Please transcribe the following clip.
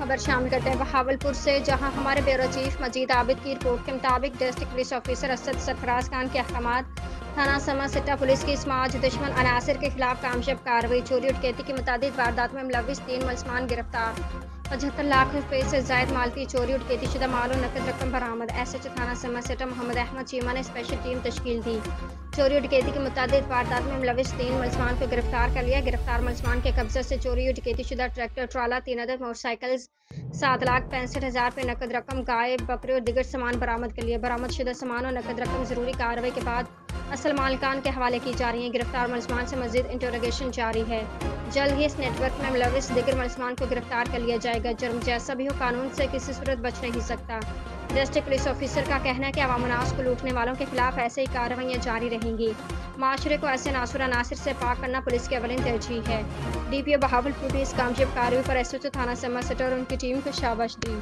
खबर शामिल करते हैं बहावलपुर से, जहां हमारे ब्यूरो चीफ मजीद आबिद की रिपोर्ट के मुताबिक district police officer Asad Sarfaraz Khan के अहकामात थाना समा सिट्टा पुलिस की समाज दुश्मन अनासर के खिलाफ कामयाब कार्रवाई। चोरी और डकैती की मुतादिद वारदात में मुलविस 3 मुलजमान गिरफ्तार। 75 लाख रुपए से जायद माल की चोरी और डकैती शुदा माल और नकद रकम बरामद। SHO थाना समा सिट्टा मोहम्मद अहमद चीमा ने स्पेशल टीम तश्कील दी। चोरी और डकैती की मुतादिद वारदात में मुलविस 3 मुलजमान को गिरफ्तार कर लिया। गिरफ्तार मुलजमान के कब्जे से चोरी और डकैती शुदा ट्रैक्टर ट्राला, 3 अदद मोटरसाइकिल, 7,65,000 रुपये नकद रकम, गाय, बकरे और दिगर सामान बरामद कर लिया। बरामद शुदा सामान और नकद रकम जरूरी कार्रवाई के बाद असल मालिकान के हवाले की जा रही है। गिरफ्तार मुलजमान से मजीद इंटरोगेशन जारी है। जल्द ही इस नेटवर्क में मुलविस दिगर मुलजमान को गिरफ्तार कर लिया जाएगा। जुर्म जैसा भी हो, कानून से किसी सूरत बच नहीं सकता। डिस्ट्रिक्ट पुलिस ऑफिसर का कहना है कि अवाम उन्नास को लूटने वालों के खिलाफ ऐसे ही कार्रवाइयाँ जारी रहेंगी। माशरे को ऐसे नासुर अनासर से पाक करना पुलिस की अवलिन तरजीह है। DPO बहावलपुर ने इस कामयाब कार्रवाई पर SHO थाना समा सिट्टा और उनकी टीम को शाबाश दी।